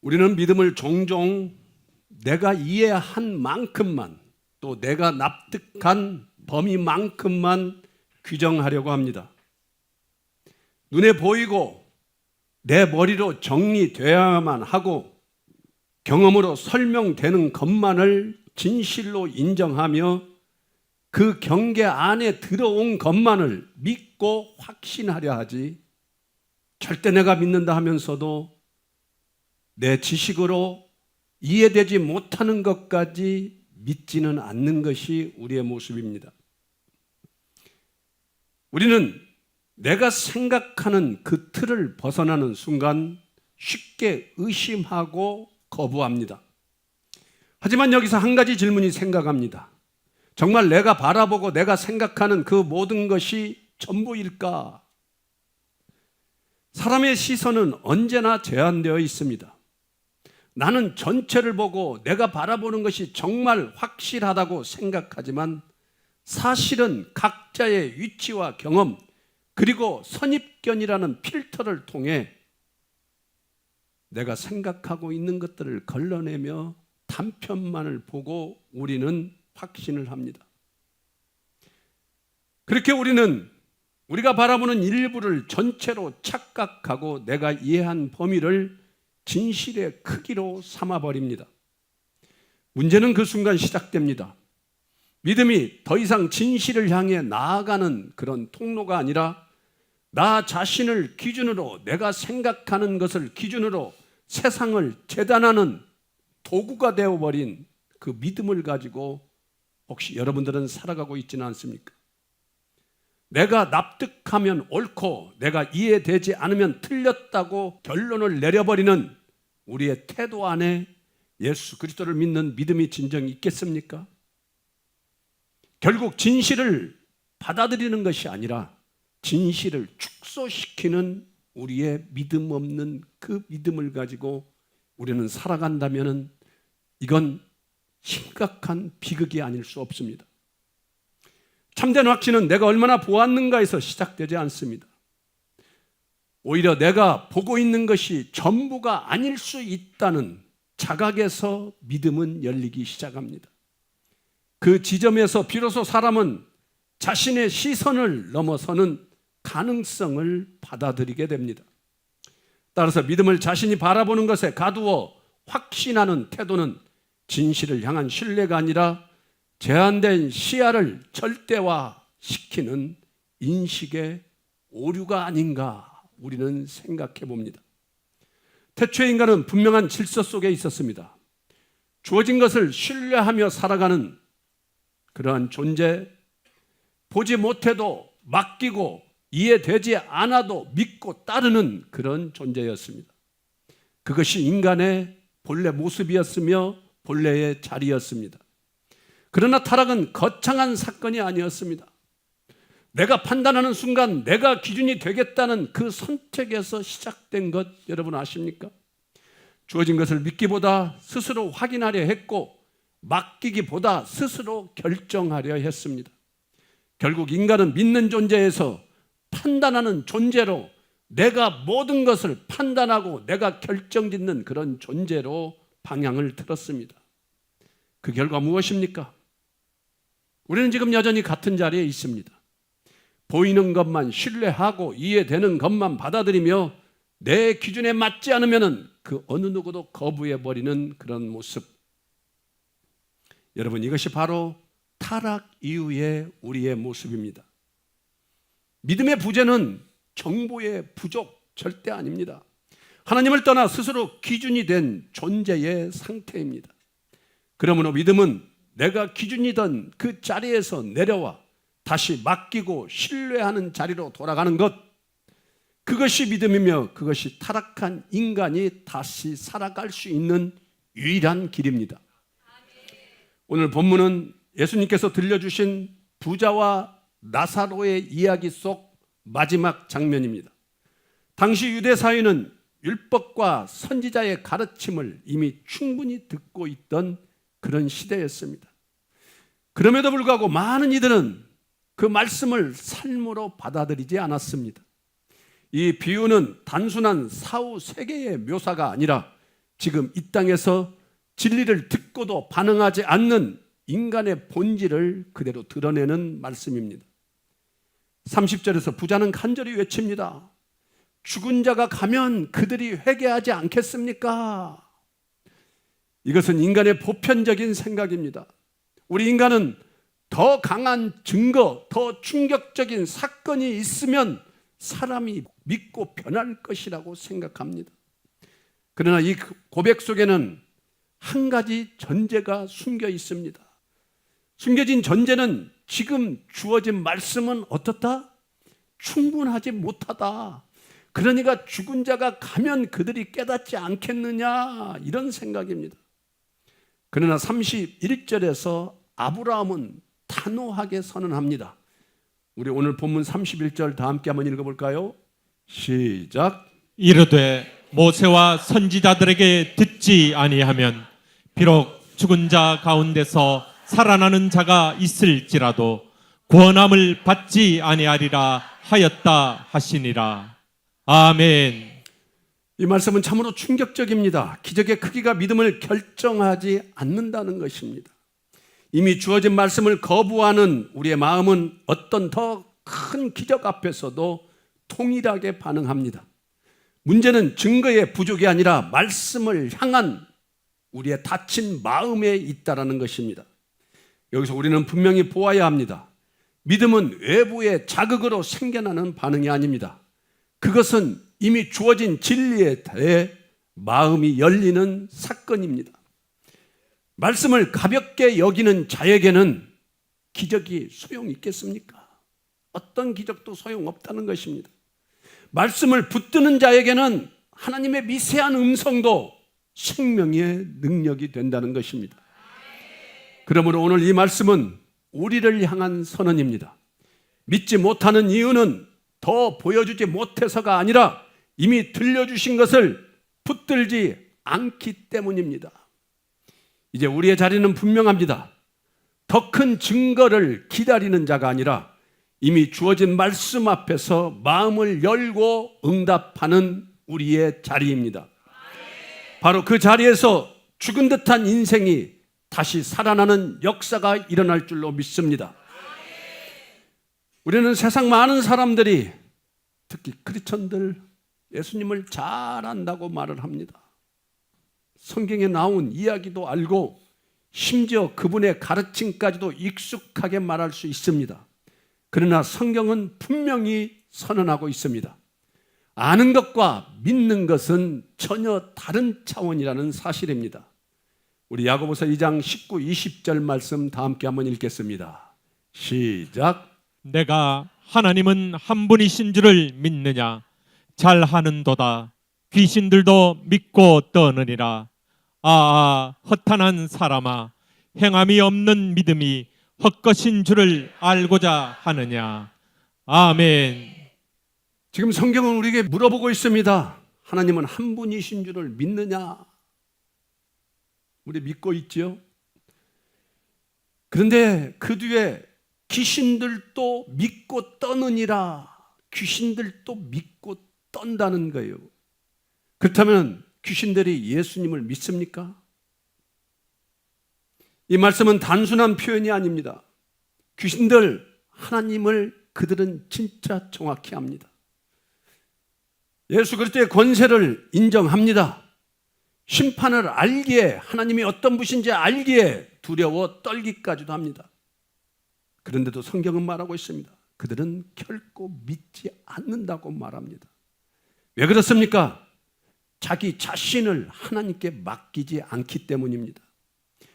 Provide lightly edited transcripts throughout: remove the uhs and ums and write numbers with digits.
우리는 믿음을 종종 내가 이해한 만큼만, 또 내가 납득한 범위만큼만 규정하려고 합니다. 눈에 보이고 내 머리로 정리되어야만 하고 경험으로 설명되는 것만을 진실로 인정하며 그 경계 안에 들어온 것만을 믿고 확신하려 하지, 절대 내가 믿는다 하면서도 내 지식으로 이해되지 못하는 것까지 믿지는 않는 것이 우리의 모습입니다. 우리는 내가 생각하는 그 틀을 벗어나는 순간 쉽게 의심하고 거부합니다. 하지만 여기서 한 가지 질문이 생각합니다. 정말 내가 바라보고 내가 생각하는 그 모든 것이 전부일까? 사람의 시선은 언제나 제한되어 있습니다. 나는 전체를 보고 내가 바라보는 것이 정말 확실하다고 생각하지만 사실은 각자의 위치와 경험, 그리고 선입견이라는 필터를 통해 내가 생각하고 있는 것들을 걸러내며 단편만을 보고 우리는 확신을 합니다. 그렇게 우리는 우리가 바라보는 일부를 전체로 착각하고 내가 이해한 범위를 진실의 크기로 삼아버립니다. 문제는 그 순간 시작됩니다. 믿음이 더 이상 진실을 향해 나아가는 그런 통로가 아니라 나 자신을 기준으로, 내가 생각하는 것을 기준으로 세상을 재단하는 도구가 되어버린 그 믿음을 가지고 혹시 여러분들은 살아가고 있지는 않습니까? 내가 납득하면 옳고 내가 이해되지 않으면 틀렸다고 결론을 내려버리는 우리의 태도 안에 예수 그리스도를 믿는 믿음이 진정 있겠습니까? 결국 진실을 받아들이는 것이 아니라 진실을 축소시키는 우리의 믿음 없는 그 믿음을 가지고 우리는 살아간다면 이건 심각한 비극이 아닐 수 없습니다. 참된 확신은 내가 얼마나 보았는가에서 시작되지 않습니다. 오히려 내가 보고 있는 것이 전부가 아닐 수 있다는 자각에서 믿음은 열리기 시작합니다. 그 지점에서 비로소 사람은 자신의 시선을 넘어서는 가능성을 받아들이게 됩니다. 따라서 믿음을 자신이 바라보는 것에 가두어 확신하는 태도는 진실을 향한 신뢰가 아니라 제한된 시야를 절대화시키는 인식의 오류가 아닌가 우리는 생각해 봅니다. 태초의 인간은 분명한 질서 속에 있었습니다. 주어진 것을 신뢰하며 살아가는 그러한 존재, 보지 못해도 맡기고 이해되지 않아도 믿고 따르는 그런 존재였습니다. 그것이 인간의 본래 모습이었으며 본래의 자리였습니다. 그러나 타락은 거창한 사건이 아니었습니다. 내가 판단하는 순간 내가 기준이 되겠다는 그 선택에서 시작된 것 여러분 아십니까? 주어진 것을 믿기보다 스스로 확인하려 했고 맡기기보다 스스로 결정하려 했습니다. 결국 인간은 믿는 존재에서 판단하는 존재로, 내가 모든 것을 판단하고 내가 결정짓는 그런 존재로 방향을 틀었습니다. 그 결과 무엇입니까? 우리는 지금 여전히 같은 자리에 있습니다. 보이는 것만 신뢰하고 이해되는 것만 받아들이며 내 기준에 맞지 않으면 그 어느 누구도 거부해버리는 그런 모습. 여러분, 이것이 바로 타락 이후의 우리의 모습입니다. 믿음의 부재는 정보의 부족 절대 아닙니다. 하나님을 떠나 스스로 기준이 된 존재의 상태입니다. 그러므로 믿음은 내가 기준이던 그 자리에서 내려와 다시 맡기고 신뢰하는 자리로 돌아가는 것, 그것이 믿음이며 그것이 타락한 인간이 다시 살아갈 수 있는 유일한 길입니다. 오늘 본문은 예수님께서 들려주신 부자와 나사로의 이야기 속 마지막 장면입니다. 당시 유대 사회는 율법과 선지자의 가르침을 이미 충분히 듣고 있던 그런 시대였습니다. 그럼에도 불구하고 많은 이들은 그 말씀을 삶으로 받아들이지 않았습니다. 이 비유는 단순한 사후 세계의 묘사가 아니라 지금 이 땅에서 진리를 듣고도 반응하지 않는 인간의 본질을 그대로 드러내는 말씀입니다. 30절에서 부자는 간절히 외칩니다. 죽은 자가 가면 그들이 회개하지 않겠습니까? 이것은 인간의 보편적인 생각입니다. 우리 인간은 더 강한 증거, 더 충격적인 사건이 있으면 사람이 믿고 변할 것이라고 생각합니다. 그러나 이 고백 속에는 한 가지 전제가 숨겨 있습니다. 숨겨진 전제는 지금 주어진 말씀은 어떻다? 충분하지 못하다. 그러니까 죽은 자가 가면 그들이 깨닫지 않겠느냐, 이런 생각입니다. 그러나 31절에서 아브라함은 단호하게 선언합니다. 우리 오늘 본문 31절 다 함께 한번 읽어볼까요? 시작. 이르되 모세와 선지자들에게 듣지 아니하면 비록 죽은 자 가운데서 살아나는 자가 있을지라도 구원함을 받지 아니하리라 하였다 하시니라. 아멘. 이 말씀은 참으로 충격적입니다. 기적의 크기가 믿음을 결정하지 않는다는 것입니다. 이미 주어진 말씀을 거부하는 우리의 마음은 어떤 더 큰 기적 앞에서도 통일하게 반응합니다. 문제는 증거의 부족이 아니라 말씀을 향한 우리의 닫힌 마음에 있다는 것입니다. 여기서 우리는 분명히 보아야 합니다. 믿음은 외부의 자극으로 생겨나는 반응이 아닙니다. 그것은 이미 주어진 진리에 대해 마음이 열리는 사건입니다. 말씀을 가볍게 여기는 자에게는 기적이 소용있겠습니까? 어떤 기적도 소용없다는 것입니다. 말씀을 붙드는 자에게는 하나님의 미세한 음성도 생명의 능력이 된다는 것입니다. 그러므로 오늘 이 말씀은 우리를 향한 선언입니다. 믿지 못하는 이유는 더 보여주지 못해서가 아니라 이미 들려주신 것을 붙들지 않기 때문입니다. 이제 우리의 자리는 분명합니다. 더 큰 증거를 기다리는 자가 아니라 이미 주어진 말씀 앞에서 마음을 열고 응답하는 우리의 자리입니다. 바로 그 자리에서 죽은 듯한 인생이 다시 살아나는 역사가 일어날 줄로 믿습니다. 우리는 세상 많은 사람들이, 특히 크리스천들, 예수님을 잘 안다고 말을 합니다. 성경에 나온 이야기도 알고 심지어 그분의 가르침까지도 익숙하게 말할 수 있습니다. 그러나 성경은 분명히 선언하고 있습니다. 아는 것과 믿는 것은 전혀 다른 차원이라는 사실입니다. 우리 야고보서 2장 19, 20절 말씀 다 함께 한번 읽겠습니다. 시작. 내가 하나님은 한 분이신 줄을 믿느냐? 잘하는도다. 귀신들도 믿고 떠느니라. 허탄한 사람아, 행함이 없는 믿음이 헛것인 줄을 알고자 하느냐? 아멘. 지금 성경은 우리에게 물어보고 있습니다. 하나님은 한 분이신 줄을 믿느냐? 우리 믿고 있지요? 그런데 그 뒤에 귀신들도 믿고 떠느니라. 귀신들도 믿고 떤다는 거예요. 그렇다면 귀신들이 예수님을 믿습니까? 이 말씀은 단순한 표현이 아닙니다. 귀신들, 하나님을 그들은 진짜 정확히 합니다. 예수 그리스도의 권세를 인정합니다. 심판을 알기에, 하나님이 어떤 분인지 알기에 두려워 떨기까지도 합니다. 그런데도 성경은 말하고 있습니다. 그들은 결코 믿지 않는다고 말합니다. 왜 그렇습니까? 자기 자신을 하나님께 맡기지 않기 때문입니다.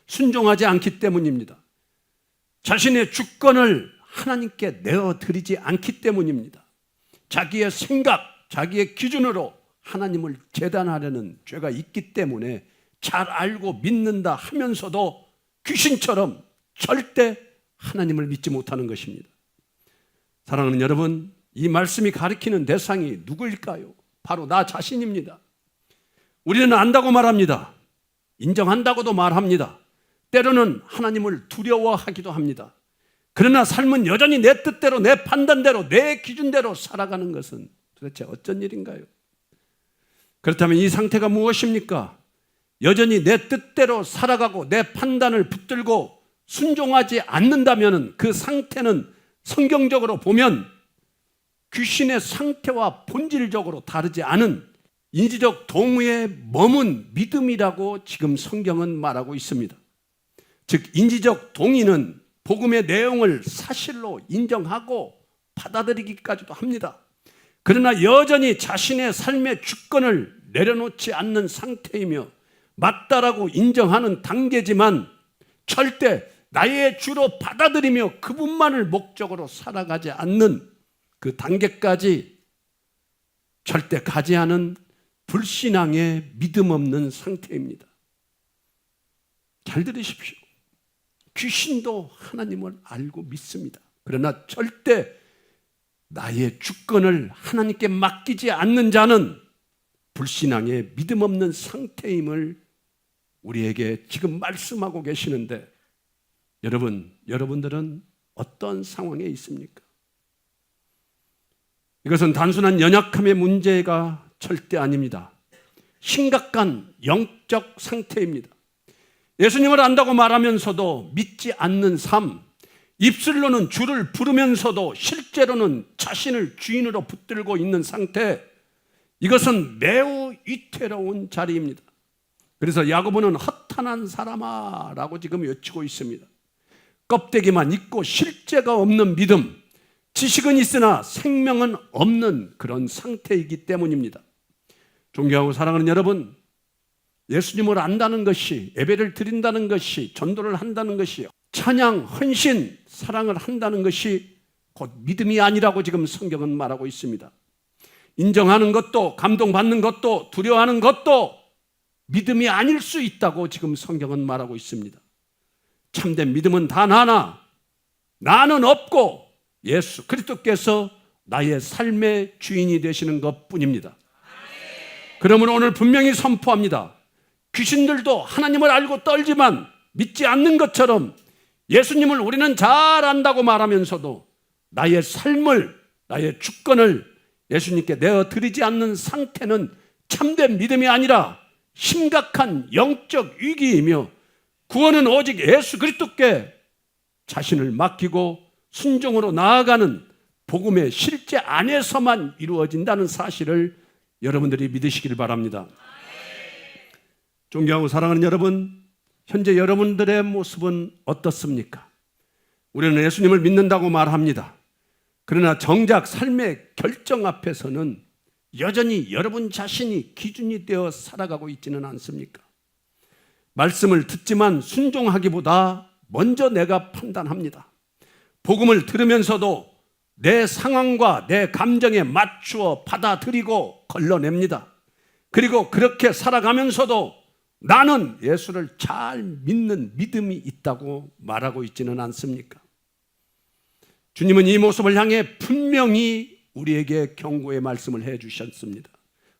순종하지 않기 때문입니다. 자신의 주권을 하나님께 내어드리지 않기 때문입니다. 자기의 생각, 자기의 기준으로 하나님을 재단하려는 죄가 있기 때문에 잘 알고 믿는다 하면서도 귀신처럼 절대 하나님을 믿지 못하는 것입니다. 사랑하는 여러분, 이 말씀이 가리키는 대상이 누구일까요? 바로 나 자신입니다. 우리는 안다고 말합니다. 인정한다고도 말합니다. 때로는 하나님을 두려워하기도 합니다. 그러나 삶은 여전히 내 뜻대로, 내 판단대로, 내 기준대로 살아가는 것은 도대체 어쩐 일인가요? 그렇다면 이 상태가 무엇입니까? 여전히 내 뜻대로 살아가고 내 판단을 붙들고 순종하지 않는다면 그 상태는 성경적으로 보면 귀신의 상태와 본질적으로 다르지 않은 인지적 동의에 머문 믿음이라고 지금 성경은 말하고 있습니다. 즉 인지적 동의는 복음의 내용을 사실로 인정하고 받아들이기까지도 합니다. 그러나 여전히 자신의 삶의 주권을 내려놓지 않는 상태이며 맞다라고 인정하는 단계지만 절대 나의 주로 받아들이며 그분만을 목적으로 살아가지 않는 그 단계까지 절대 가지 않은 불신앙의 믿음 없는 상태입니다. 잘 들으십시오. 귀신도 하나님을 알고 믿습니다. 그러나 절대 나의 주권을 하나님께 맡기지 않는 자는 불신앙의 믿음 없는 상태임을 우리에게 지금 말씀하고 계시는데 여러분들은 어떤 상황에 있습니까? 이것은 단순한 연약함의 문제가 절대 아닙니다. 심각한 영적 상태입니다. 예수님을 안다고 말하면서도 믿지 않는 삶, 입술로는 주를 부르면서도 실제로는 자신을 주인으로 붙들고 있는 상태, 이것은 매우 위태로운 자리입니다. 그래서 야고보는 허탄한 사람아 라고 지금 외치고 있습니다. 껍데기만 있고 실제가 없는 믿음, 지식은 있으나 생명은 없는 그런 상태이기 때문입니다. 존경하고 사랑하는 여러분, 예수님을 안다는 것이, 예배를 드린다는 것이, 전도를 한다는 것이, 찬양, 헌신, 사랑을 한다는 것이 곧 믿음이 아니라고 지금 성경은 말하고 있습니다. 인정하는 것도, 감동받는 것도, 두려워하는 것도 믿음이 아닐 수 있다고 지금 성경은 말하고 있습니다. 참된 믿음은 단 하나, 나는 없고 예수 그리스도께서 나의 삶의 주인이 되시는 것뿐입니다. 그러므로 오늘 분명히 선포합니다. 귀신들도 하나님을 알고 떨지만 믿지 않는 것처럼 예수님을 우리는 잘 안다고 말하면서도 나의 삶을, 나의 주권을 예수님께 내어드리지 않는 상태는 참된 믿음이 아니라 심각한 영적 위기이며, 구원은 오직 예수 그리스도께 자신을 맡기고 순종으로 나아가는 복음의 실제 안에서만 이루어진다는 사실을 여러분들이 믿으시길 바랍니다. 존경하고 사랑하는 여러분, 현재 여러분들의 모습은 어떻습니까? 우리는 예수님을 믿는다고 말합니다. 그러나 정작 삶의 결정 앞에서는 여전히 여러분 자신이 기준이 되어 살아가고 있지는 않습니까? 말씀을 듣지만 순종하기보다 먼저 내가 판단합니다. 복음을 들으면서도 내 상황과 내 감정에 맞추어 받아들이고 걸러냅니다. 그리고 그렇게 살아가면서도 나는 예수를 잘 믿는 믿음이 있다고 말하고 있지는 않습니까? 주님은 이 모습을 향해 분명히 우리에게 경고의 말씀을 해주셨습니다.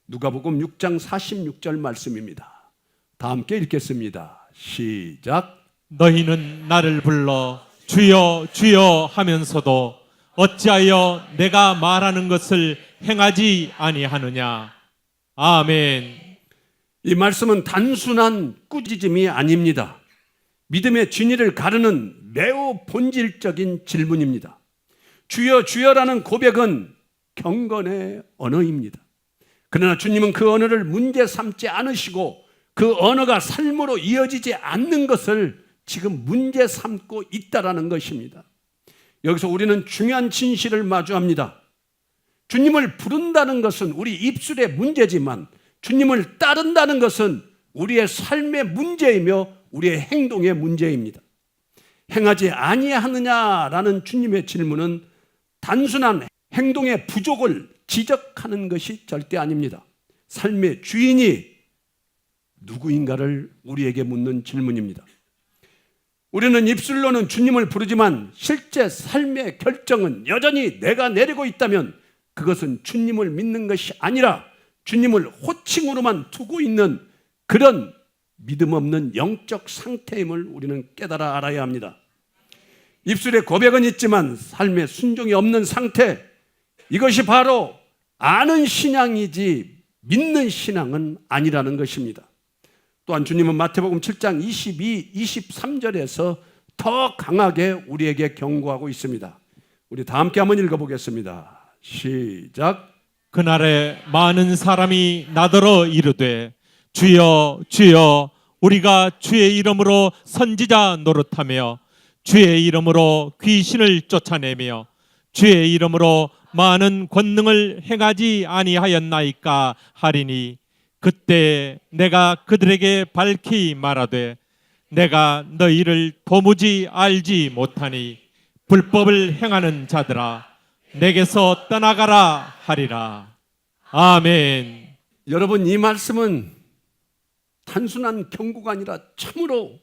누가복음 6장 46절 말씀입니다. 다 함께 읽겠습니다. 시작. 너희는 나를 불러 주여 주여 하면서도 어찌하여 내가 말하는 것을 행하지 아니하느냐. 아멘. 이 말씀은 단순한 꾸짖음이 아닙니다. 믿음의 진리를 가르는 매우 본질적인 질문입니다. 주여 주여라는 고백은 경건의 언어입니다. 그러나 주님은 그 언어를 문제 삼지 않으시고 그 언어가 삶으로 이어지지 않는 것을 지금 문제 삼고 있다라는 것입니다. 여기서 우리는 중요한 진실을 마주합니다. 주님을 부른다는 것은 우리 입술의 문제지만 주님을 따른다는 것은 우리의 삶의 문제이며 우리의 행동의 문제입니다. 행하지 아니하느냐라는 주님의 질문은 단순한 행동의 부족을 지적하는 것이 절대 아닙니다. 삶의 주인이 누구인가를 우리에게 묻는 질문입니다. 우리는 입술로는 주님을 부르지만 실제 삶의 결정은 여전히 내가 내리고 있다면 그것은 주님을 믿는 것이 아니라 주님을 호칭으로만 두고 있는 그런 믿음 없는 영적 상태임을 우리는 깨달아 알아야 합니다. 입술에 고백은 있지만 삶에 순종이 없는 상태, 이것이 바로 아는 신앙이지 믿는 신앙은 아니라는 것입니다. 또한 주님은 마태복음 7장 22, 23절에서 더 강하게 우리에게 경고하고 있습니다. 우리 다 함께 한번 읽어보겠습니다. 시작. 그날에 많은 사람이 나더러 이르되 주여 주여 우리가 주의 이름으로 선지자 노릇하며 주의 이름으로 귀신을 쫓아내며 주의 이름으로 많은 권능을 행하지 아니하였나이까 하리니 그때 내가 그들에게 밝히 말하되 내가 너희를 도무지 알지 못하니 불법을 행하는 자들아 내게서 떠나가라 하리라. 아멘. 여러분, 이 말씀은 단순한 경고가 아니라 참으로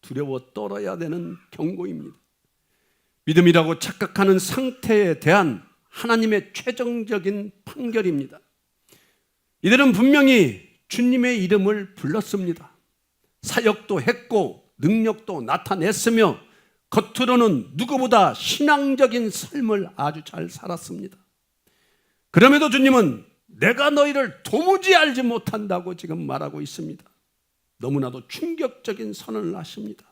두려워 떨어야 되는 경고입니다. 믿음이라고 착각하는 상태에 대한 하나님의 최종적인 판결입니다. 이들은 분명히 주님의 이름을 불렀습니다. 사역도 했고 능력도 나타냈으며 겉으로는 누구보다 신앙적인 삶을 아주 잘 살았습니다. 그럼에도 주님은 내가 너희를 도무지 알지 못한다고 지금 말하고 있습니다. 너무나도 충격적인 선언을 하십니다.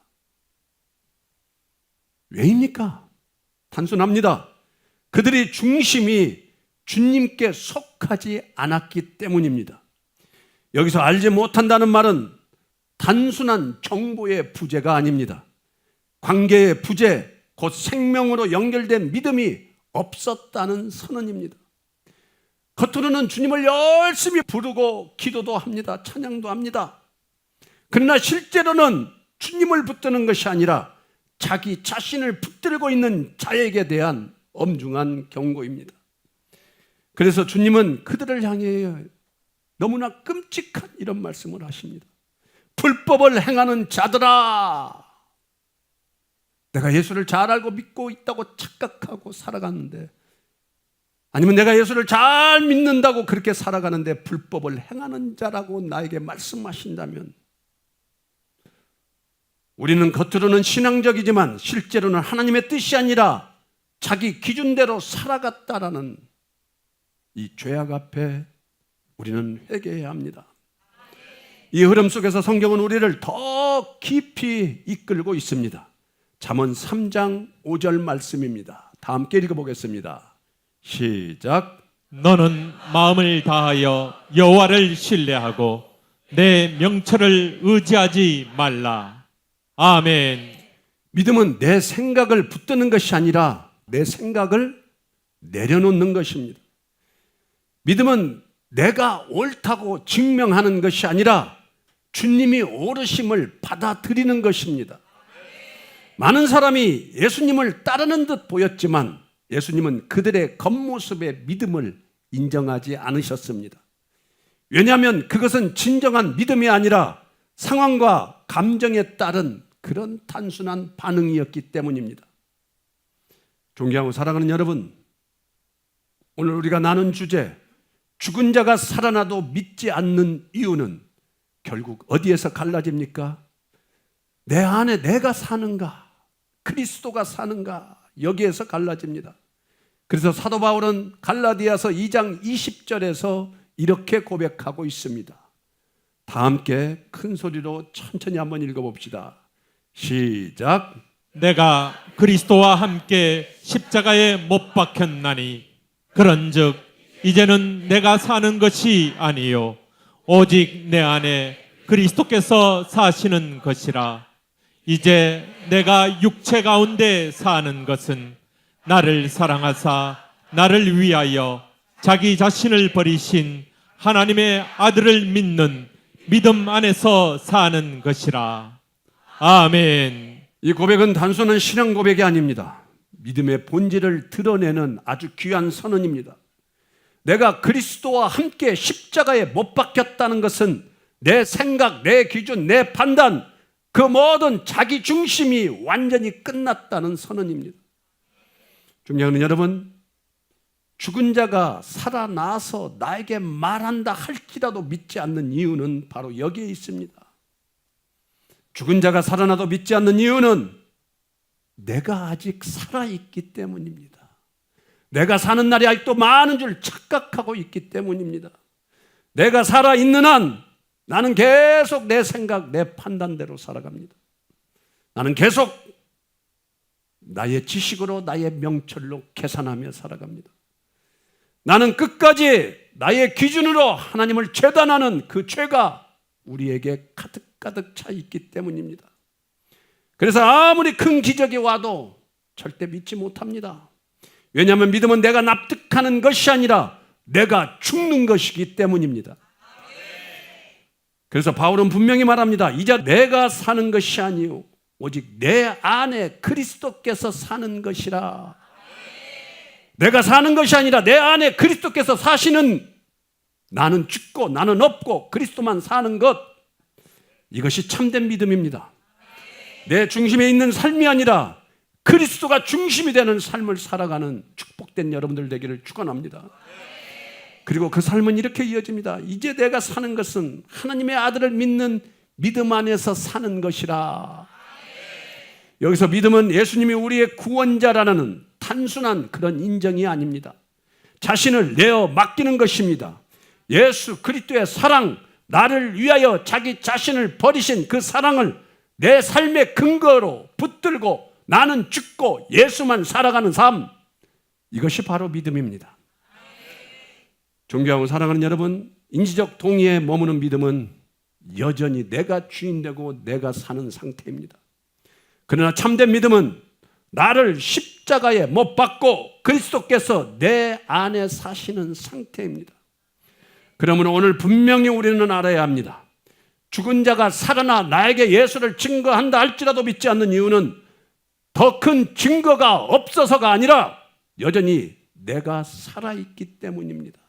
왜입니까? 단순합니다. 그들의 중심이 주님께 속하지 않았기 때문입니다. 여기서 알지 못한다는 말은 단순한 정보의 부재가 아닙니다. 관계의 부재, 곧 생명으로 연결된 믿음이 없었다는 선언입니다. 겉으로는 주님을 열심히 부르고 기도도 합니다. 찬양도 합니다. 그러나 실제로는 주님을 붙드는 것이 아니라 자기 자신을 붙들고 있는 자에게 대한 엄중한 경고입니다. 그래서 주님은 그들을 향해 너무나 끔찍한 이런 말씀을 하십니다. 불법을 행하는 자들아, 내가 예수를 잘 알고 믿고 있다고 착각하고 살아갔는데, 아니면 내가 예수를 잘 믿는다고 그렇게 살아가는데 불법을 행하는 자라고 나에게 말씀하신다면, 우리는 겉으로는 신앙적이지만 실제로는 하나님의 뜻이 아니라 자기 기준대로 살아갔다라는 이 죄악 앞에 우리는 회개해야 합니다. 이 흐름 속에서 성경은 우리를 더 깊이 이끌고 있습니다. 잠언 3장 5절 말씀입니다. 다 함께 읽어보겠습니다. 시작. 너는 마음을 다하여 여호와를 신뢰하고 내 명철을 의지하지 말라. 아멘. 믿음은 내 생각을 붙드는 것이 아니라 내 생각을 내려놓는 것입니다. 믿음은 내가 옳다고 증명하는 것이 아니라 주님이 옳으심을 받아들이는 것입니다. 많은 사람이 예수님을 따르는 듯 보였지만 예수님은 그들의 겉모습의 믿음을 인정하지 않으셨습니다. 왜냐하면 그것은 진정한 믿음이 아니라 상황과 감정에 따른 그런 단순한 반응이었기 때문입니다. 존경하고 사랑하는 여러분, 오늘 우리가 나눈 주제, 죽은 자가 살아나도 믿지 않는 이유는 결국 어디에서 갈라집니까? 내 안에 내가 사는가, 그리스도가 사는가, 여기에서 갈라집니다. 그래서 사도 바울은 갈라디아서 2장 20절에서 이렇게 고백하고 있습니다. 다 함께 큰 소리로 천천히 한번 읽어봅시다. 시작. 내가 그리스도와 함께 십자가에 못 박혔나니 그런즉 이제는 내가 사는 것이 아니요 오직 내 안에 그리스도께서 사시는 것이라. 이제 내가 육체 가운데 사는 것은 나를 사랑하사 나를 위하여 자기 자신을 버리신 하나님의 아들을 믿는 믿음 안에서 사는 것이라. 아멘. 이 고백은 단순한 신앙 고백이 아닙니다. 믿음의 본질을 드러내는 아주 귀한 선언입니다. 내가 그리스도와 함께 십자가에 못 박혔다는 것은 내 생각, 내 기준, 내 판단, 그 모든 자기 중심이 완전히 끝났다는 선언입니다. 존경하는 여러분, 죽은 자가 살아나서 나에게 말한다 할지라도 믿지 않는 이유는 바로 여기에 있습니다. 죽은 자가 살아나도 믿지 않는 이유는 내가 아직 살아있기 때문입니다. 내가 사는 날이 아직도 많은 줄 착각하고 있기 때문입니다. 내가 살아있는 한 나는 계속 내 생각, 내 판단대로 살아갑니다. 나는 계속 나의 지식으로, 나의 명철로 계산하며 살아갑니다. 나는 끝까지 나의 기준으로 하나님을 재단하는 그 죄가 우리에게 가득가득 차 있기 때문입니다. 그래서 아무리 큰 기적이 와도 절대 믿지 못합니다. 왜냐하면 믿음은 내가 납득하는 것이 아니라 내가 죽는 것이기 때문입니다. 그래서 바울은 분명히 말합니다. 이제 내가 사는 것이 아니요 오직 내 안에 그리스도께서 사는 것이라. 내가 사는 것이 아니라 내 안에 그리스도께서 사시는, 나는 죽고 나는 없고 그리스도만 사는 것, 이것이 참된 믿음입니다. 내 중심에 있는 삶이 아니라 그리스도가 중심이 되는 삶을 살아가는 축복된 여러분들 되기를 축원합니다. 그리고 그 삶은 이렇게 이어집니다. 이제 내가 사는 것은 하나님의 아들을 믿는 믿음 안에서 사는 것이라. 여기서 믿음은 예수님이 우리의 구원자라는 단순한 그런 인정이 아닙니다. 자신을 내어 맡기는 것입니다. 예수 그리스도의 사랑, 나를 위하여 자기 자신을 버리신 그 사랑을 내 삶의 근거로 붙들고 나는 죽고 예수만 살아가는 삶, 이것이 바로 믿음입니다. 존경하고 사랑하는 여러분, 인지적 동의에 머무는 믿음은 여전히 내가 주인 되고 내가 사는 상태입니다. 그러나 참된 믿음은 나를 십자가에 못 박고 그리스도께서 내 안에 사시는 상태입니다. 그러므로 오늘 분명히 우리는 알아야 합니다. 죽은 자가 살아나 나에게 예수를 증거한다 할지라도 믿지 않는 이유는 더 큰 증거가 없어서가 아니라 여전히 내가 살아있기 때문입니다.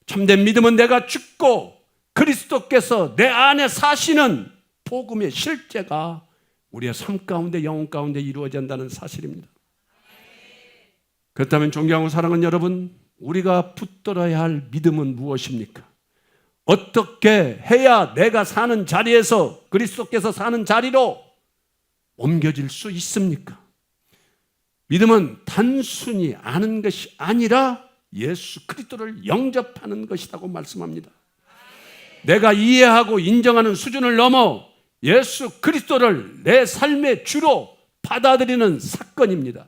참된 믿음은 내가 죽고 그리스도께서 내 안에 사시는 복음의 실제가 우리의 삶 가운데, 영혼 가운데 이루어진다는 사실입니다. 그렇다면 존경하고 사랑하는 여러분, 우리가 붙들어야 할 믿음은 무엇입니까? 어떻게 해야 내가 사는 자리에서 그리스도께서 사는 자리로 옮겨질 수 있습니까? 믿음은 단순히 아는 것이 아니라 예수 그리스도를 영접하는 것이라고 말씀합니다. 내가 이해하고 인정하는 수준을 넘어 예수 그리스도를 내 삶의 주로 받아들이는 사건입니다.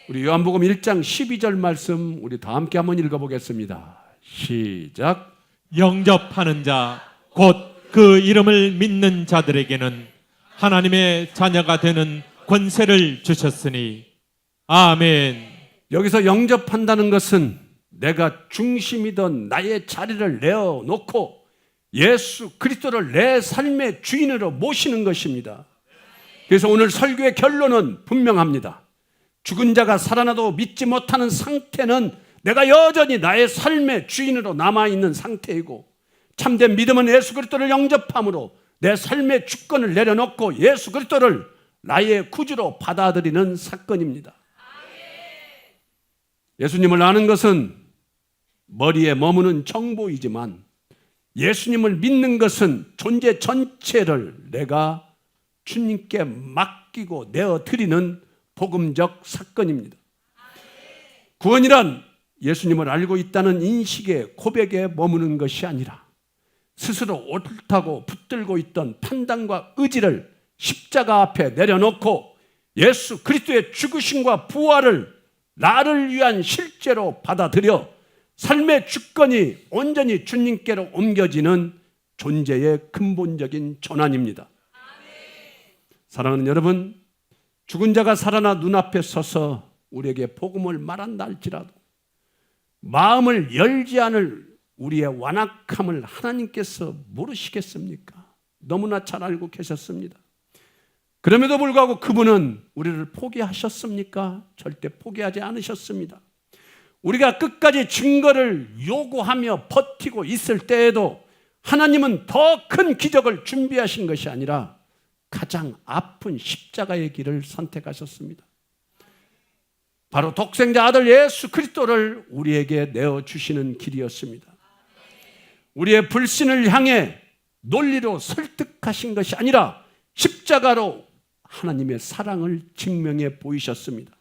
우리 요한복음 1장 12절 말씀 우리 다 함께 한번 읽어보겠습니다. 시작. 영접하는 자, 곧 그 이름을 믿는 자들에게는 하나님의 자녀가 되는 권세를 주셨으니. 아멘. 여기서 영접한다는 것은 내가 중심이던 나의 자리를 내어놓고 예수 그리스도를 내 삶의 주인으로 모시는 것입니다. 그래서 오늘 설교의 결론은 분명합니다. 죽은 자가 살아나도 믿지 못하는 상태는 내가 여전히 나의 삶의 주인으로 남아있는 상태이고, 참된 믿음은 예수 그리스도를 영접함으로 내 삶의 주권을 내려놓고 예수 그리스도를 나의 구주로 받아들이는 사건입니다. 예수님을 아는 것은 머리에 머무는 정보이지만 예수님을 믿는 것은 존재 전체를 내가 주님께 맡기고 내어드리는 복음적 사건입니다. 구원이란 예수님을 알고 있다는 인식의 고백에 머무는 것이 아니라 스스로 옳다고 붙들고 있던 판단과 의지를 십자가 앞에 내려놓고 예수 그리스도의 죽으심과 부활을 나를 위한 실제로 받아들여 삶의 주권이 온전히 주님께로 옮겨지는 존재의 근본적인 전환입니다. 사랑하는 여러분, 죽은 자가 살아나 눈앞에 서서 우리에게 복음을 말한다 할지라도 마음을 열지 않을 우리의 완악함을 하나님께서 모르시겠습니까? 너무나 잘 알고 계셨습니다. 그럼에도 불구하고 그분은 우리를 포기하셨습니까? 절대 포기하지 않으셨습니다. 우리가 끝까지 증거를 요구하며 버티고 있을 때에도 하나님은 더 큰 기적을 준비하신 것이 아니라 가장 아픈 십자가의 길을 선택하셨습니다. 바로 독생자 아들 예수 그리스도를 우리에게 내어주시는 길이었습니다. 우리의 불신을 향해 논리로 설득 택하신 것이 아니라 십자가로 하나님의 사랑을 증명해 보이셨습니다.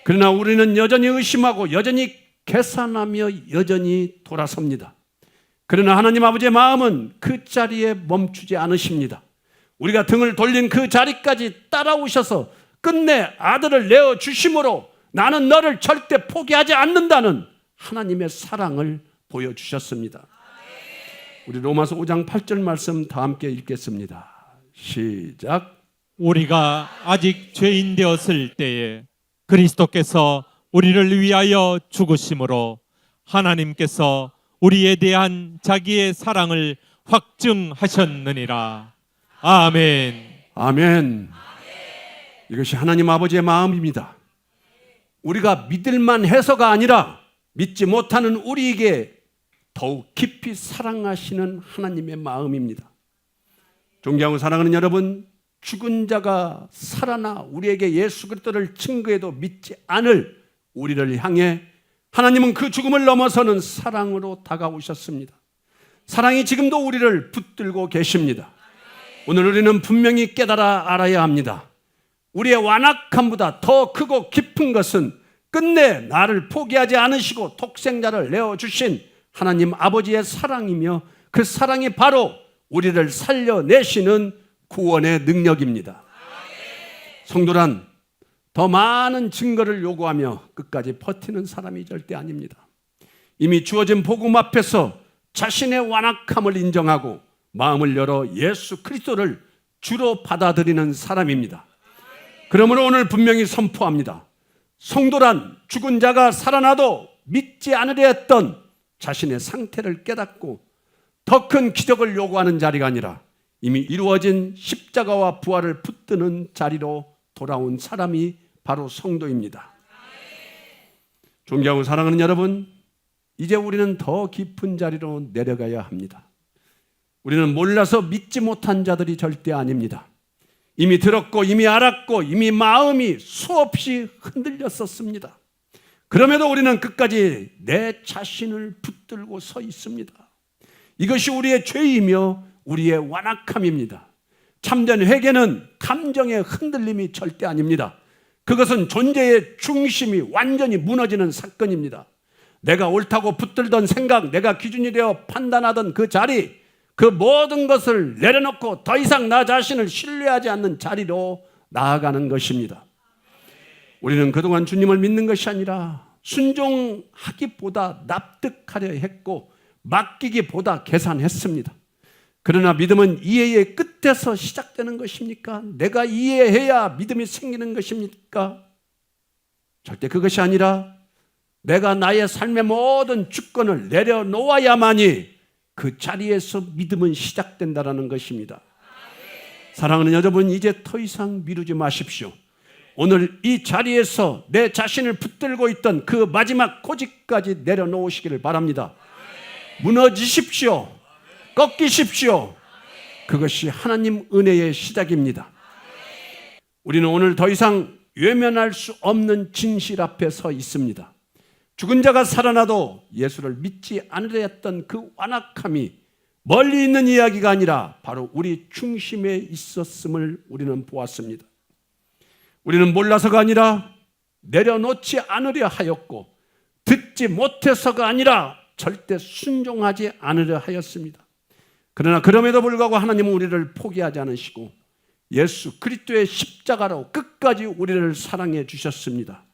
그러나 우리는 여전히 의심하고 여전히 계산하며 여전히 돌아섭니다. 그러나 하나님 아버지의 마음은 그 자리에 멈추지 않으십니다. 우리가 등을 돌린 그 자리까지 따라오셔서 끝내 아들을 내어주심으로 나는 너를 절대 포기하지 않는다는 하나님의 사랑을 보여주셨습니다. 우리 로마서 5장 8절 말씀 다 함께 읽겠습니다. 시작. 우리가 아직 죄인 되었을 때에 그리스도께서 우리를 위하여 죽으심으로 하나님께서 우리에 대한 자기의 사랑을 확증하셨느니라. 아멘. 아멘. 이것이 하나님 아버지의 마음입니다. 우리가 믿을만 해서가 아니라 믿지 못하는 우리에게 더욱 깊이 사랑하시는 하나님의 마음입니다. 존경하고 사랑하는 여러분, 죽은 자가 살아나 우리에게 예수 그리스도를 증거해도 믿지 않을 우리를 향해 하나님은 그 죽음을 넘어서는 사랑으로 다가오셨습니다. 사랑이 지금도 우리를 붙들고 계십니다. 오늘 우리는 분명히 깨달아 알아야 합니다. 우리의 완악함보다 더 크고 깊은 것은 끝내 나를 포기하지 않으시고 독생자를 내어주신 하나님 아버지의 사랑이며 그 사랑이 바로 우리를 살려내시는 구원의 능력입니다. 성도란 더 많은 증거를 요구하며 끝까지 버티는 사람이 절대 아닙니다. 이미 주어진 복음 앞에서 자신의 완악함을 인정하고 마음을 열어 예수 그리스도를 주로 받아들이는 사람입니다. 그러므로 오늘 분명히 선포합니다. 성도란 죽은 자가 살아나도 믿지 않으려 했던 자신의 상태를 깨닫고 더 큰 기적을 요구하는 자리가 아니라 이미 이루어진 십자가와 부활을 붙드는 자리로 돌아온 사람이 바로 성도입니다. 존경하고 사랑하는 여러분, 이제 우리는 더 깊은 자리로 내려가야 합니다. 우리는 몰라서 믿지 못한 자들이 절대 아닙니다. 이미 들었고 이미 알았고 이미 마음이 수없이 흔들렸었습니다. 그럼에도 우리는 끝까지 내 자신을 붙들고 서 있습니다. 이것이 우리의 죄이며 우리의 완악함입니다. 참된 회개는 감정의 흔들림이 절대 아닙니다. 그것은 존재의 중심이 완전히 무너지는 사건입니다. 내가 옳다고 붙들던 생각, 내가 기준이 되어 판단하던 그 자리, 그 모든 것을 내려놓고 더 이상 나 자신을 신뢰하지 않는 자리로 나아가는 것입니다. 우리는 그동안 주님을 믿는 것이 아니라 순종하기보다 납득하려 했고 맡기기보다 계산했습니다. 그러나 믿음은 이해의 끝에서 시작되는 것입니까? 내가 이해해야 믿음이 생기는 것입니까? 절대 그것이 아니라 내가 나의 삶의 모든 주권을 내려놓아야만이 그 자리에서 믿음은 시작된다는 것입니다. 사랑하는 여러분, 이제 더 이상 미루지 마십시오. 오늘 이 자리에서 내 자신을 붙들고 있던 그 마지막 고집까지 내려놓으시기를 바랍니다. 무너지십시오. 꺾이십시오. 그것이 하나님 은혜의 시작입니다. 우리는 오늘 더 이상 외면할 수 없는 진실 앞에 서 있습니다. 죽은 자가 살아나도 예수를 믿지 않으려 했던 그 완악함이 멀리 있는 이야기가 아니라 바로 우리 중심에 있었음을 우리는 보았습니다. 우리는 몰라서가 아니라 내려놓지 않으려 하였고 듣지 못해서가 아니라 절대 순종하지 않으려 하였습니다. 그러나 그럼에도 불구하고 하나님은 우리를 포기하지 않으시고 예수 그리스도의 십자가로 끝까지 우리를 사랑해 주셨습니다.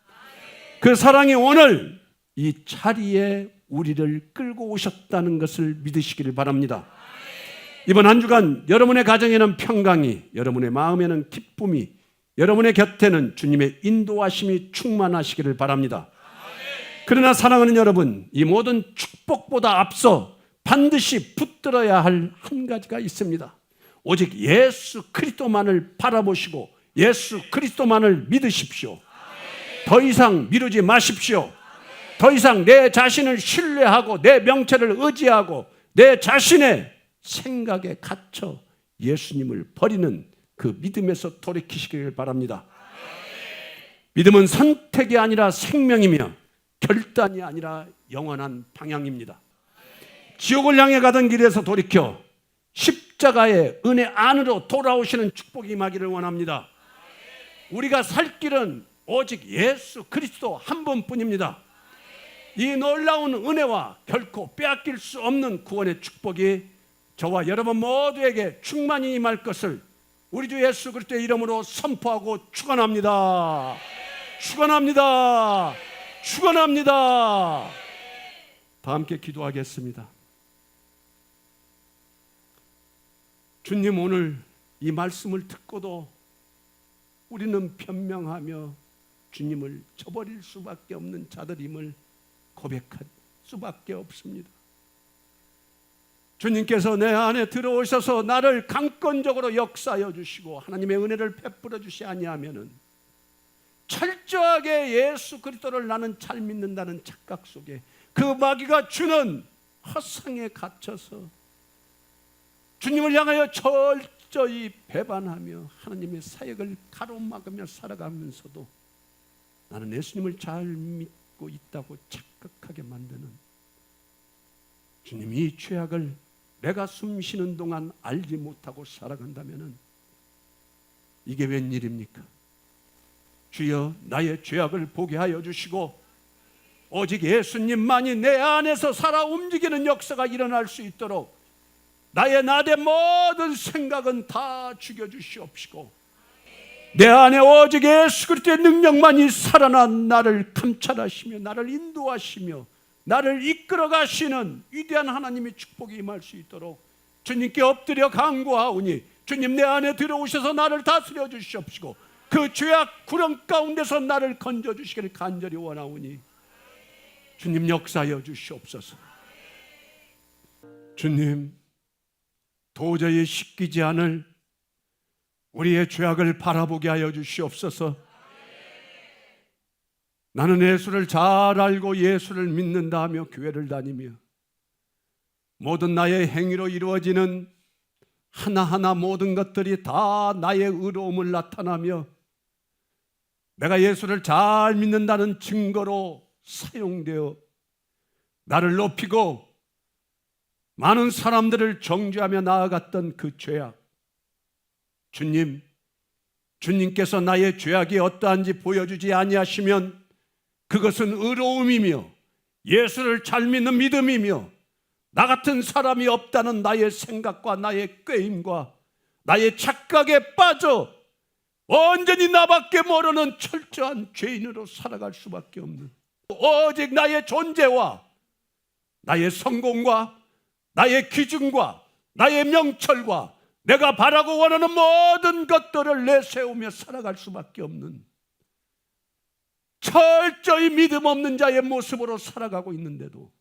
그 사랑이 오늘 이 자리에 우리를 끌고 오셨다는 것을 믿으시기를 바랍니다. 이번 한 주간 여러분의 가정에는 평강이, 여러분의 마음에는 기쁨이, 여러분의 곁에는 주님의 인도하심이 충만하시기를 바랍니다. 그러나 사랑하는 여러분, 이 모든 축복보다 앞서 반드시 붙들어야 할 한 가지가 있습니다. 오직 예수 그리스도만을 바라보시고 예수 그리스도만을 믿으십시오. 더 이상 미루지 마십시오. 더 이상 내 자신을 신뢰하고 내 명체를 의지하고 내 자신의 생각에 갇혀 예수님을 버리는 그 믿음에서 돌이키시길 바랍니다. 믿음은 선택이 아니라 생명이며 결단이 아니라 영원한 방향입니다. 지옥을 향해 가던 길에서 돌이켜 십자가의 은혜 안으로 돌아오시는 축복이 임하기를 원합니다. 우리가 살 길은 오직 예수 그리스도 한 분뿐입니다. 이 놀라운 은혜와 결코 빼앗길 수 없는 구원의 축복이 저와 여러분 모두에게 충만히 임할 것을 우리 주 예수 그리스도의 이름으로 선포하고 축원합니다. 축원합니다. 축원합니다. 다 함께 기도하겠습니다. 주님, 오늘 이 말씀을 듣고도 우리는 변명하며 주님을 저버릴 수밖에 없는 자들임을 고백할 수밖에 없습니다. 주님께서 내 안에 들어오셔서 나를 강권적으로 역사하여 주시고 하나님의 은혜를 베풀어 주시 아니하면은 철저하게 예수 그리스도를 나는 잘 믿는다는 착각 속에 그 마귀가 주는 허상에 갇혀서 주님을 향하여 철저히 배반하며 하나님의 사역을 가로막으며 살아가면서도 나는 예수님을 잘 믿고 있다고 착각하게 만드는 주님이 이 죄악을 내가 숨 쉬는 동안 알지 못하고 살아간다면 이게 웬일입니까? 주여, 나의 죄악을 보게 하여 주시고 오직 예수님만이 내 안에서 살아 움직이는 역사가 일어날 수 있도록 나의 나대 모든 생각은 다 죽여주시옵시고 내 안에 오직 예수 그리스도의 능력만이 살아나 나를 감찰하시며 나를 인도하시며 나를 이끌어 가시는 위대한 하나님의 축복이 임할 수 있도록 주님께 엎드려 간구하오니 주님, 내 안에 들어오셔서 나를 다스려 주시옵시고 그 죄악 구렁 가운데서 나를 건져 주시기를 간절히 원하오니 주님, 역사하여 주시옵소서. 주님, 도저히 씻기지 않을 우리의 죄악을 바라보게 하여 주시옵소서. 나는 예수를 잘 알고 예수를 믿는다 하며 교회를 다니며 모든 나의 행위로 이루어지는 하나하나 모든 것들이 다 나의 의로움을 나타나며 내가 예수를 잘 믿는다는 증거로 사용되어 나를 높이고 많은 사람들을 정죄하며 나아갔던 그 죄악, 주님, 주님께서 나의 죄악이 어떠한지 보여주지 아니하시면 그것은 의로움이며 예수를 잘 믿는 믿음이며 나 같은 사람이 없다는 나의 생각과 나의 꾀임과 나의 착각에 빠져 온전히 나밖에 모르는 철저한 죄인으로 살아갈 수밖에 없는, 오직 나의 존재와 나의 성공과 나의 기준과 나의 명철과 내가 바라고 원하는 모든 것들을 내세우며 살아갈 수밖에 없는 철저히 믿음 없는 자의 모습으로 살아가고 있는데도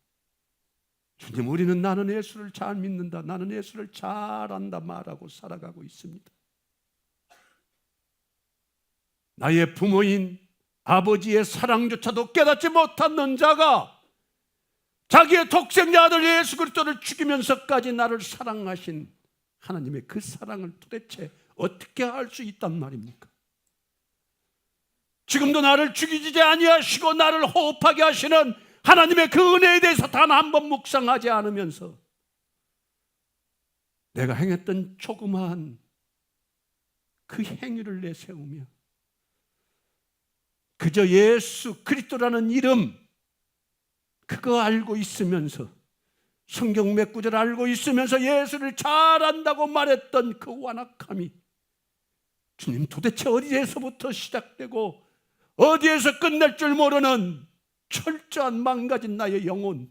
주님, 우리는 나는 예수를 잘 믿는다, 나는 예수를 잘 안다 말하고 살아가고 있습니다. 나의 부모인 아버지의 사랑조차도 깨닫지 못하는 자가 자기의 독생자 아들 예수 그리스도를 죽이면서까지 나를 사랑하신 하나님의 그 사랑을 도대체 어떻게 알 수 있단 말입니까? 지금도 나를 죽이지 아니하시고 나를 호흡하게 하시는 하나님의 그 은혜에 대해서 단 한 번 묵상하지 않으면서 내가 행했던 조그마한 그 행위를 내세우며 그저 예수 그리스도라는 이름 그거 알고 있으면서 성경 몇 구절 알고 있으면서 예수를 잘 안다고 말했던 그 완악함이 주님, 도대체 어디에서부터 시작되고 어디에서 끝날 줄 모르는 철저한 망가진 나의 영혼,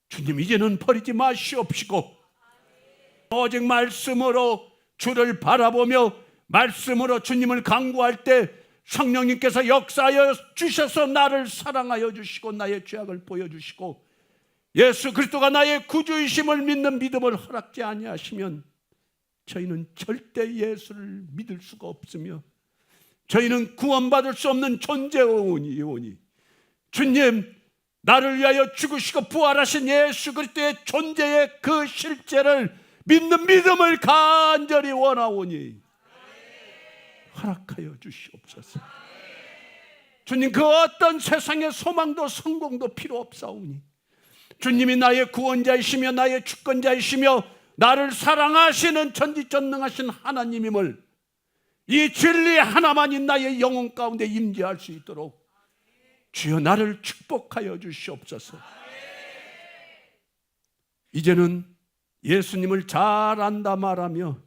주님, 이제는 버리지 마시옵시고 오직 말씀으로 주를 바라보며 말씀으로 주님을 간구할 때 성령님께서 역사하여 주셔서 나를 사랑하여 주시고 나의 죄악을 보여주시고 예수 그리스도가 나의 구주이심을 믿는 믿음을 허락지 아니하시면 저희는 절대 예수를 믿을 수가 없으며 저희는 구원받을 수 없는 존재이오니 주님, 나를 위하여 죽으시고 부활하신 예수 그리스도의 존재의 그 실제를 믿는 믿음을 간절히 원하오니 허락하여 주시옵소서. 주님, 그 어떤 세상의 소망도 성공도 필요 없사오니 주님이 나의 구원자이시며 나의 주권자이시며 나를 사랑하시는 전지전능하신 하나님임을, 이 진리 하나만이 나의 영혼 가운데 임재할 수 있도록 주여 나를 축복하여 주시옵소서. 이제는 예수님을 잘 안다 말하며,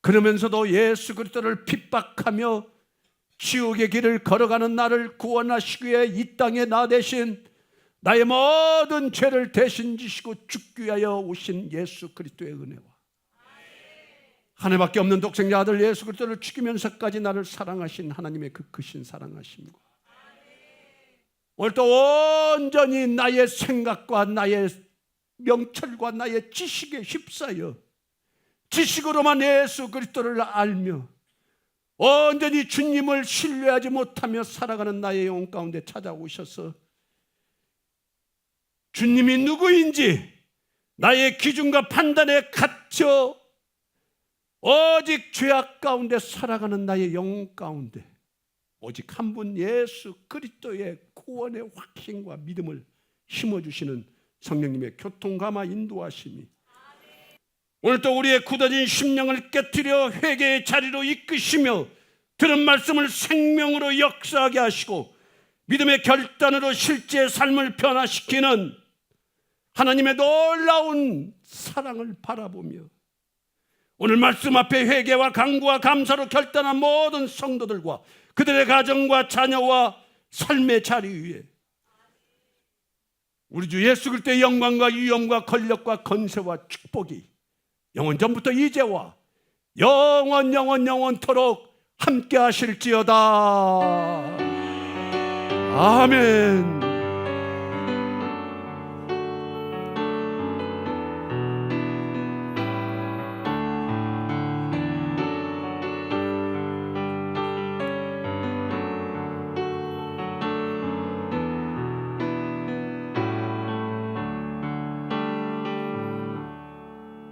그러면서도 예수 그리스도를 핍박하며 지옥의 길을 걸어가는 나를 구원하시기 위해 이 땅에 나 대신 나의 모든 죄를 대신 지시고 죽기 위하여 오신 예수 그리스도의 은혜와 하나님밖에 없는 독생자 아들 예수 그리스도를 죽이면서까지 나를 사랑하신 하나님의 그 크신 사랑하심과, 오늘 또 온전히 나의 생각과 나의 명철과 나의 지식에 휩싸여 지식으로만 예수 그리스도를 알며 온전히 주님을 신뢰하지 못하며 살아가는 나의 영혼 가운데 찾아오셔서 주님이 누구인지 나의 기준과 판단에 갇혀 오직 죄악 가운데 살아가는 나의 영혼 가운데 오직 한 분 예수 그리스도의 구원의 확신과 믿음을 심어주시는 성령님의 교통감화 인도하심이 오늘 또 우리의 굳어진 심령을 깨트려 회개의 자리로 이끄시며 들은 말씀을 생명으로 역사하게 하시고 믿음의 결단으로 실제 삶을 변화시키는 하나님의 놀라운 사랑을 바라보며 오늘 말씀 앞에 회개와 간구와 감사로 결단한 모든 성도들과 그들의 가정과 자녀와 삶의 자리 위에 우리 주 예수 그리스도의 영광과 위엄과 권력과 건세와 축복이 영원 전부터 이제와 영원토록 함께 하실지어다. 아멘.